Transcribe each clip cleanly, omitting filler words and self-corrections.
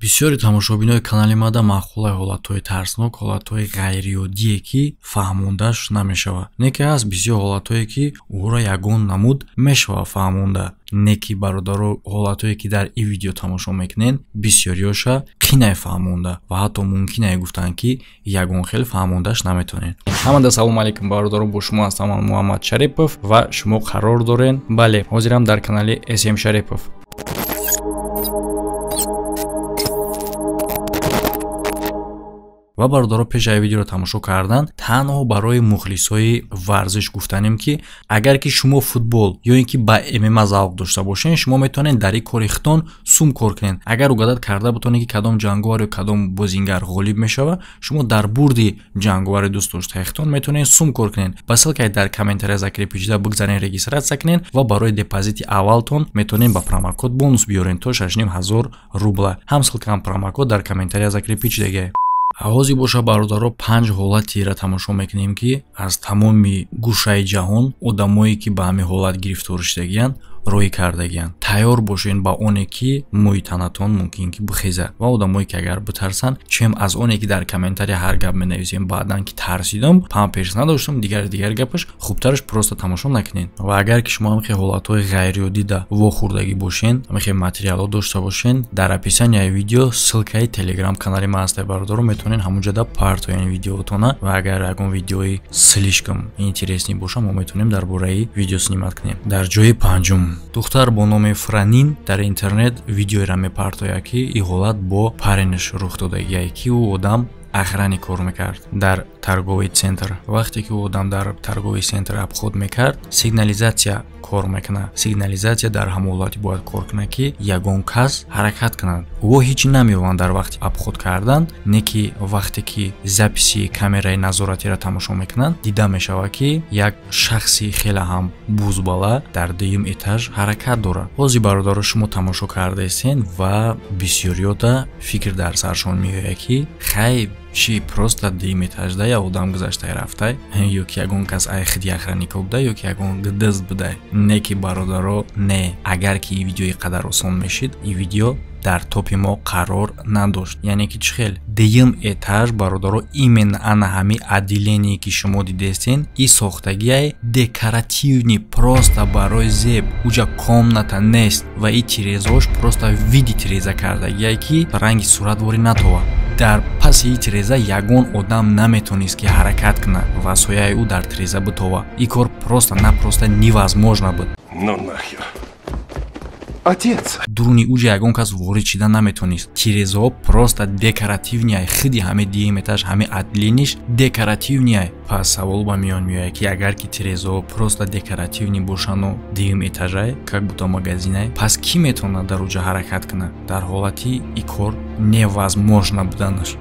бисёри тамошобинои канали мада маъқулай ҳолатҳои тарснок, ҳолатҳои ғайриёдие ки фаҳмондаш намешавад. Не ки ҳаст бисёр ҳолатҳое ки ӯро ягон намуд мешавад фаҳмонда. Не ки бародаро ҳолатҳое ки дар ин видео тамошо мекунед бисёриёша қинай фаҳмонда ва ҳатто мумкинае гуфтанд ки ягон хел фаҳмондаш наметавонед. Ҳамада салому алайкум бародаро, бо шумо ҳастам ман Муҳаммад Шарипов ва шумо қарор дорен бале ҳозирам дар канали SM Шарипов. ва бародаро пеш ай видеоро тамошо кардан танҳо барои мухлисои варзиш гуфтанем ки агар ки шумо футбол ё ин ки ба ММА завқ дошта бошен, шумо метавонед дар ин кори хитон сум кор кунед. Агар угадат карда бутонед ки кадом ҷанговар ё кадом бозингар ғолиб мешава, шумо дар бурди ҷанговари дӯст доштаи хитон метавонед сум кор кунед. Ба ссилкаи дар комментария закри пиҷида бигзарен, регистратсия кунед ва барои депозити аввалтон метавонед ба промокод бонус биёрен то 6500 рубла. Ҳам ссилкаам промокод дар комментария закри пиҷидаги. Ҳозир боша бародаро 5 ҳолатиро тамошо мекунем ки аз тамоми гӯшаи ҷаҳон одамое ки ба ҳамин ҳолат гирифтор шудагиянд роӣ кардагиянд. Тайёр бошен ба оне ки мӯи танатон мумкин ки бихезад ва одамое ки агар битарсанд, чем аз оне ки дар комментария ҳар гап менависем баъдан ки тарсидам, памперс надоштам, дигар гапаш, хубтараш просто тамошо накунед. Ва агар ки шумо ҳамихе ҳолатҳои ғайриёдида вохӯрдагӣ бошен, ҳамихе материалҳо дошта бошен, дар описанияи видео ссилкаи телеграм канали ман ҳастаи бародаро, метавонед ҳамунҷода партояни видеотона ва агар ягон видеои слишком интересни боша, мо метавонем дар бораи видео снимат кунем. Дар ҷои панҷум, духтар бо номи Франин дар интернет видеоро мепартояд ки ин ҳолат бо паренаш рух додагияе ки ӯ одам охрани кор мекард дар торговый центр. Вақте ки ӯ одам дар торговый центр обход мекард, сигнализатсия кор мекунад. Сигнализатсия дар ҳамон ҳолати бояд кор кунад ки ягон кас ҳаракат кунад. Ӯ ҳичи намеёванд дар вақти обход кардан, не ки вақте ки записи камераи назоратиро тамошо мекунанд, дида мешавад ки як шахси хеле ҳам бузбала дар дуюм этаж ҳаракат дорад. ҳозир бародаро шумо тамошо кардаистен ва бисёриёта фикр дар саршон меояд ки хай чи просто дуюм этажда я одам гузаштай рафтай, ё ки ягон кас айхиди охранника буда, ё ки ягон дизд будай. Не ки бародаро, не. Агар ки ин видеои қадар осон мешид, ин видео дар топи мо қарор надошт. Яъне ки чӣ хел дуюм этаж бародаро именно ана ҳами отделение ки шумо дидестен, ин сохтагияи декоративни, просто барои зеб. уҷа комната нест ва ин тирезаҳош просто види тиреза кардагияе ки ранги суратворӣ натова. дар паси ин тиреза ягон одам наметавонист ки ҳаракат кунад ва сояи ӯ дар тиреза битова. Ин кор просто напросто невозможно буд. Ну нахер. Отец! Дуруни уҷа ягон кас ворид шида наметавонист. Тирезаҳо просто декоративнияй, хиди ҳами дуюм этаж, ҳами отделениш декоративнияй. Пас савол ба миён меояд ки агар ки тирезаҳо просто декоративни бошану дуюм этажай, как будто магазинай, пас ки метавонад дар уҷа ҳаракат кунад? Дар ҳолати ин кор невозможно буданаш.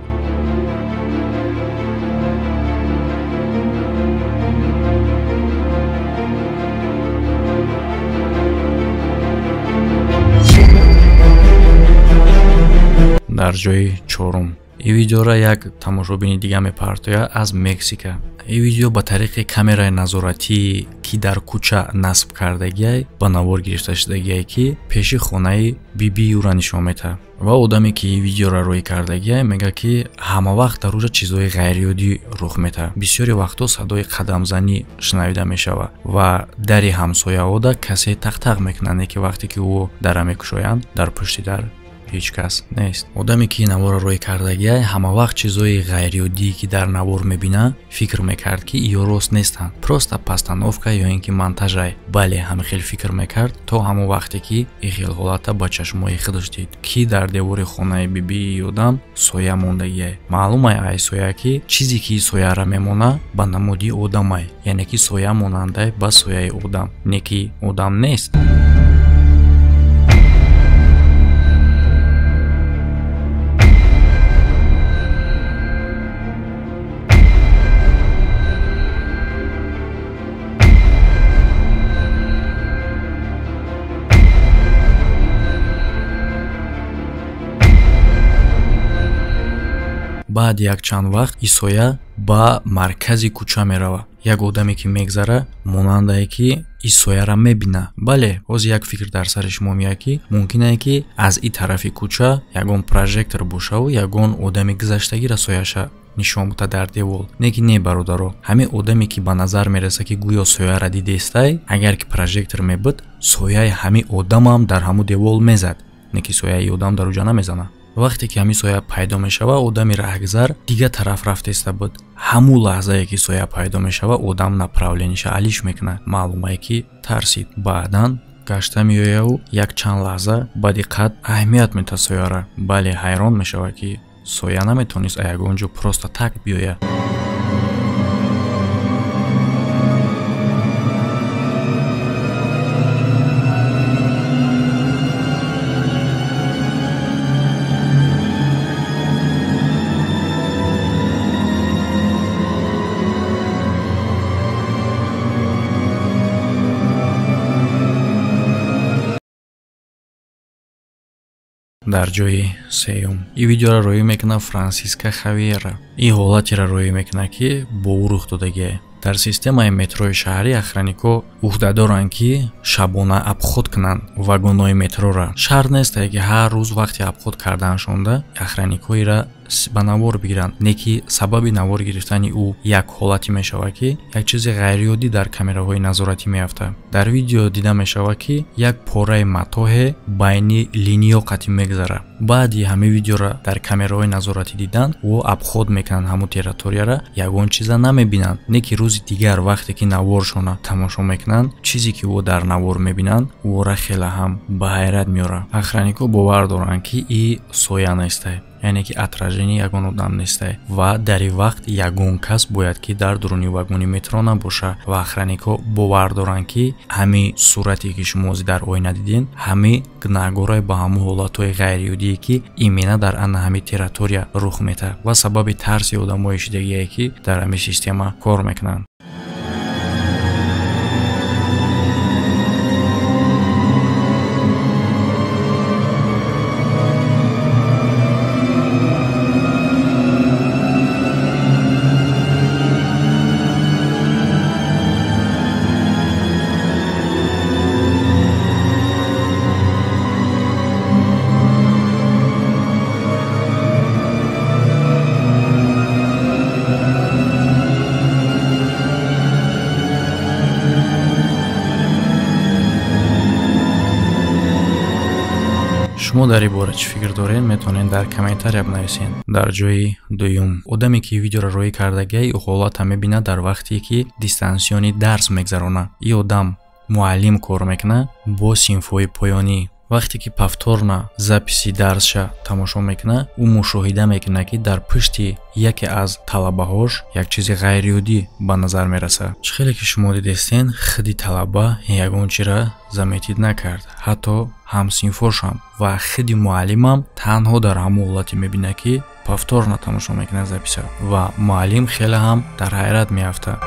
дар ҷои чорум, ин видеоро як тамошобини дига мепартояд аз Мексика. ин видео ба тариқи камераи назоратӣ ки дар кӯча насб кардагияй ба навор гирифта шудагияе ки пеши хонаи биби юра нишон метавад. ва одаме ки ин видеоро роӣ кардагияй мегӯяд ки ҳама вақт дар уҷа чизҳои ғайриёдӣ рух метавад. бисёри вақтҳо садои қадамзанӣ шунавида мешавад ва дари ҳамсояҳода касе тақ-тақ мекунад, не ки вақте ки ӯ дара мекушоянд дар пушти дар ҳеҷ кас нест. одаме ки наворро роӣ кардагияй ҳама вақт чизҳои ғайриёдӣ ки дар навор мебинад фикр мекард ки ин рост нестанд, просто постановка ё ин ки монтажай. бале ҳамин хел фикр мекард то ҳамон вақте ки ин хел ҳолата ба чашмои худаш дид ки дар девори хонаи бибии одам соя мондагияй. маълумай ай соя ки чизе ки сояра мемона ба намуди одамай, яъне ки соя монандай ба сояи одам, не ки одам нест. баъди якчанд вақт ин соя ба маркази кӯча меравад. як одаме ки мегзара монандае ки ин сояра мебина. Бале, ҳозир як фикр дар сари шумо меояд ки мумкин аст ки аз ин тарафи кӯча ягон прожектор бошаву ягон одами гузаштагиро сояша нишон бута дар девол. Не ки не бародаро, ҳамин одаме ки ба назар мераса ки гӯё сояра дидестай, агар ки прожектор мебуд, сояи ҳамин одамам дар ҳамун девол мезад, не ки сояи одам дар уҷа намезана. вақте ки ҳамин соя пайдо мешава, одами раҳгузар дигар тараф рафтеста буд. ҳамун лаҳзае ки соя пайдо мешава, одам направлениша алиш мекуна. маълумае ки тарсид. баъдан гашта меояву як чанд лаҳза ба диққат аҳамият медиҳад сояра. бале, ҳайрон мешава ки соя наметавонист ягон ҷо просто так биёяд. дар ҷои сеюм ин видеоро роӣ мекунад Франсиска Хавиера. ин ҳолатеро роӣ мекунад ки бо ӯ рух додагие. дар системаи метрои шаҳрӣ охраннико уҳдадоранд ки шабона обход кунанд вагонҳои метроро. шарт нест ки ҳар рӯз вақти обход карданашонда охраннико ира ба навор бигиранд. не ки сабаби навор гирифтани ӯ як ҳолати мешавад ки як чизи ғайриоддӣ дар камераҳои назоратӣ меафтад. дар видео дида мешавад ки як пораи матоҳе байни линиё қатъӣ мегзарад. баъди ҳамин видеоро дар камераҳои назоратӣ дидан ӯ обход мекунанд ҳамун территорияро, ягон чиза намебинанд. не ки рӯзи дигар вақте ки наворшона тамошо мекунанд, чизе ки ӯ дар навор мебинанд ӯро хеле ҳам ба ҳайрат меорад. охраннико бовар доранд ки ин соя нестай, яъне ки отражение ягон одам нестай ва дар ин вақт ягон кас бояд ки дар дуруни вагони метро набоша. ва охраннико бовар доранд ки ҳамин сурате ки шумо дар оина дидин, ҳамин гунаҳгорро ба ҳамун ҳолатҳои ғайриоддие ки имена дар ана ҳамин территория рух метад ва сабаби тарси одамои шидагие ки дар ҳамин система кор мекунанд. шумо дар ин бора чӣ фикр доред? метавонед дар комментария бинависед. дар ҷои дуюм, одаме ки видеоро роӣ кардагиай ҳолата мебинад дар вақте ки дистансиони дарс мегзаронад. ин одам муаллим кор мекунад бо синфҳои поёнӣ. вақте ки повторна записи дарсша тамошо мекунад, ӯ мушоҳида мекунад ки дар пушти яке аз талабаҳош як чизи ғайриоддӣ ба назар мерасад. чӣ хеле ки шумо дидестен, худи талаба ягон чиро заметид накард. ҳатто ҳамсинфошам ва худи муаллимам танҳо дар ҳамон ҳолате мебинад ки повторна тамошо мекунад записа ва муаллим хеле ҳам дар ҳайрат меафтад.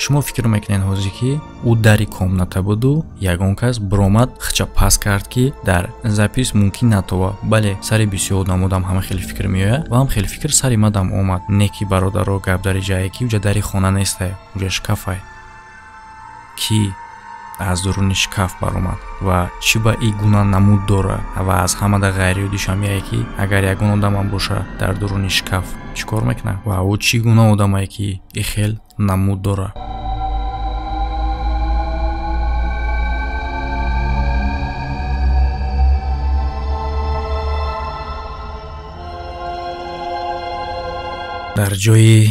шумо фикр мекунед ҳозир ки ӯ дари комната буду, ягон кас биромад хича пас кард ки дар запис мумкин натова. бале, сари бисёр одам ҳама хеле фикр меояд ва ҳам хеле фикр сари мадам омад. не ки бародаро гап дари ҷае ки уҷа дари хона нестай, уҷа шкафай. ки аз дуруни шкаф баромад ва чӣ ба ин гуна намуд дора ва аз ҳамада ғайриоддиша меояд ки агар ягон одамам боша дар дуруни шкаф чӣ кор мекунад ва ӯ чӣ гуна одамае ки ин хел намуд дора. дар ҷои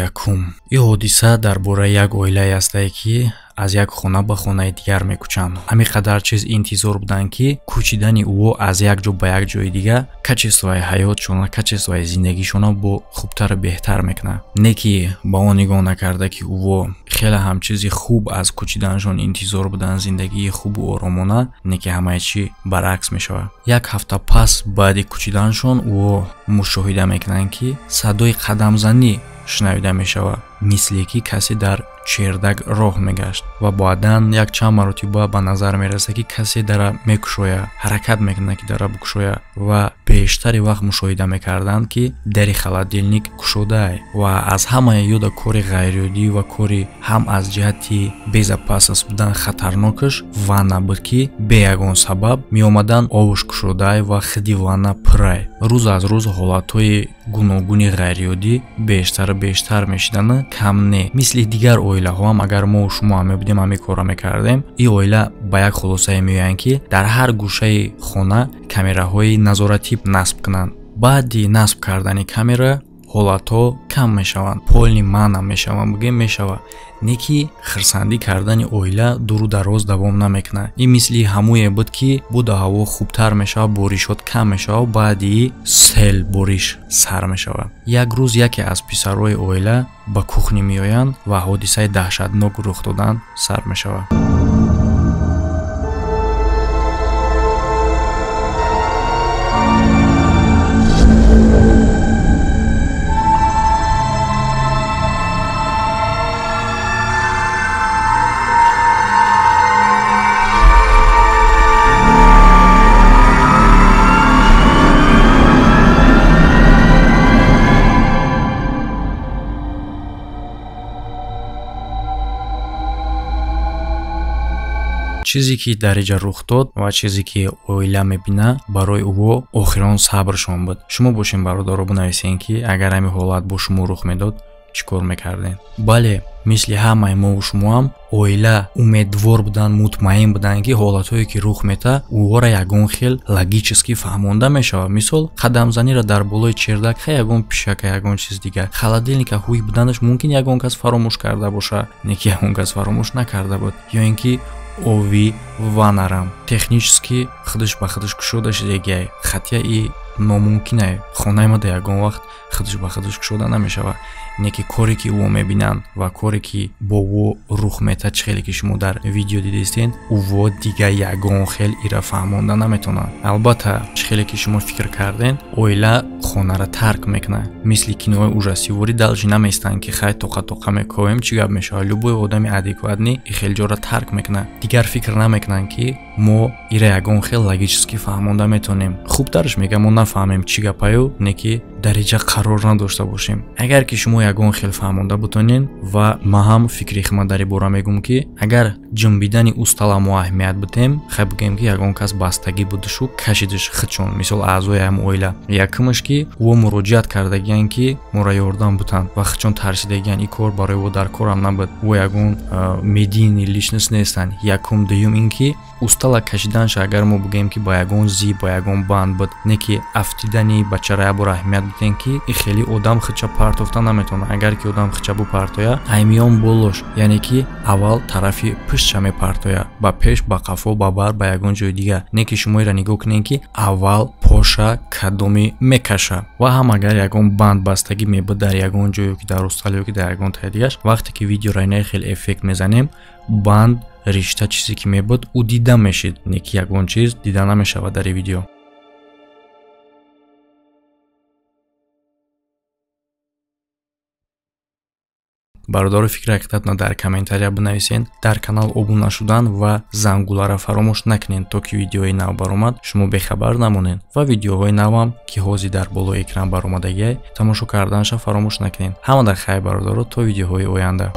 якум, ин ҳодиса дар бораи як оилае ҳастае ки аз як хона ба хонаи дигар мекӯчанд. ҳамин қадар чиз интизор буданд ки кӯчидани ӯ аз як ҷо ба як ҷои дигар качествои ҳаётшона, качествои зиндагишона бо хубтару беҳтар мекунад. Не ки ба он нигоҳ накарда ки ӯ хеле ҳам чизи хуб аз кӯчиданашон интизор буданд, зиндагии хубу оромона, не ки ҳамаи чӣ баръакс мешавад. як ҳафта пас баъди кӯчиданашон ӯ мушоҳида мекунанд ки садои қадамзанӣ шунавида мешавад, мисли ки касе дар чердак роҳ мегашт ва баъдан як чанд маротиба ба назар мерасад ки касе дара мекушояд, ҳаракат мекунад ки дара бикушояд ва бештари вақт мушоҳида мекарданд ки дари холодильник кушодааст ва аз ҳамаи ёда кори ғайриоддӣ ва кори ҳам аз ҷиҳати безопасност будан хатарнокаш ванна буд ки бе ягон сабаб меомадан овуш кушодааст ва хиди ванна пурай. рӯз аз рӯз ҳолатҳои гуногуни ғайриоддӣ бештар мешиданд, кам не. мисли дигар оилаҳоам агар мо шумо ҳам мебудем ҳамин корро мекардем, ин оила ба як хулосае меоянд ки дар ҳар гӯшаи хона камераҳои назоратӣ насб кунанд. баъди насб кардани камера ҳолатҳо кам мешаванд, полни манъ мешаванд, бигем мешавад. не ки хирсандӣ кардани оила дуру дароз давом намекунад. ин мисли ҳамое буд ки буду ҳаво хубтар мешавад, боришот кам мешавад, баъди сел бориш сар мешавад. як рӯз яке аз писарҳои оила ба кухня меоянд ва ҳодисаи даҳшатнок рух додан сар мешавад. чизе ки дар инҷа рух дод ва чизе ки оила мебина барои ӯ охирон сабршон буд. шумо бошен бародаро бинависен ки агар ҳамин ҳолат бо шумо рух медод чӣ кор мекарден. бале мисли ҳамаи мову шумоам оила умедвор буданд, мутмаин буданд ки ҳолатҳое ки рух мета ӯҳоро ягон хел логически фаҳмонда мешавад. мисол қадамзаниро дар болои чердак ха ягон пишака, ягон чиз дигар, холодильника ҳуй буданаш мумкин ягон кас фаромӯш карда боша, не ки ягон кас фаромӯш накарда буд, ё ин ки ови ванарам технически худаш ба худаш кушода шудагиай, хатя и номумкинае. хонаи ма дар ягон вақт худаш ба худаш кушода намешавад. не ки коре ки ӯ мебинанд ва коре ки бо ӯ рух мета, чӣ хеле ки шумо дар видео дидистен, ӯ дигар ягон хел ира фаҳмонда наметавонанд. албатта чӣ хеле ки шумо фикр карден, оила хонаро тарк мекунад. мисли кинои ужасиворӣ далҷи наместанд ки хай тоқа мекоем чӣ гап мешавад. любой одами адекватни и хел ҷоро тарк мекунад. дигар фикр намекунанд ки мо ира ягон хел логически фаҳмонда метавонем. хубтарш мегам мо нафаҳмем чӣ гапаю, не ки дар инҷа қарор надошта бошем. агар ки шумо ягон хел фаҳмонда бутонен ва ма ҳам фикри хима дар ин бора мегум ки агар ҷунбидани устала мо аҳамият бутем, хай бигем ки ягон кас бастагӣ будушу кашидаш худшон, мисол аъзои ҳам оила. якумаш ки ӯ муроҷиат кардагиян ки моро ёрдам бутанд ва худшон тарсидагиян ин кор барои ӯ дар корам набуд, ӯ ягон медийни личност нестанд. якум дуюм ин ки устала кашиданаш агар мо бигем ки ба ягон зиб, ба ягон банд буд, не ки афтидани бачара ябор аҳамият бутем ки ин хели одам худша партофта наметавонад. агар ки одам худша бупартоя, аймиён болош, яъне ки аввал тарафи пуштша мепартоя, ба пеш, ба қафо, ба бар, ба ягон ҷои дигар. не ки шумо ира нигоҳ кунед ки аввал поша кадоми мекаша. ва ҳам агар ягон банд бастагӣ мебуд дар ягон ҷое ки дар устал ё ки дар ягон таи дигаш, вақте ки видеоро инаи хеле эффект мезанем, банд ришта чизе ки мебуд ӯ дида мешид, не ки ягон чиз дида намешавад дар ин видео. бародаро фикри ҳақиқатно дар комментария бинависен. дар канал обуна шудан ва зангуларо фаромӯш накунед, то ки видеои нав баромад шумо бехабар намонед ва видеоҳои навам ки ҳозир дар болои экран баромадагиай тамошо карданашро фаромӯш накунед. ҳамадан хайр бародаро, то видеоҳои оянда.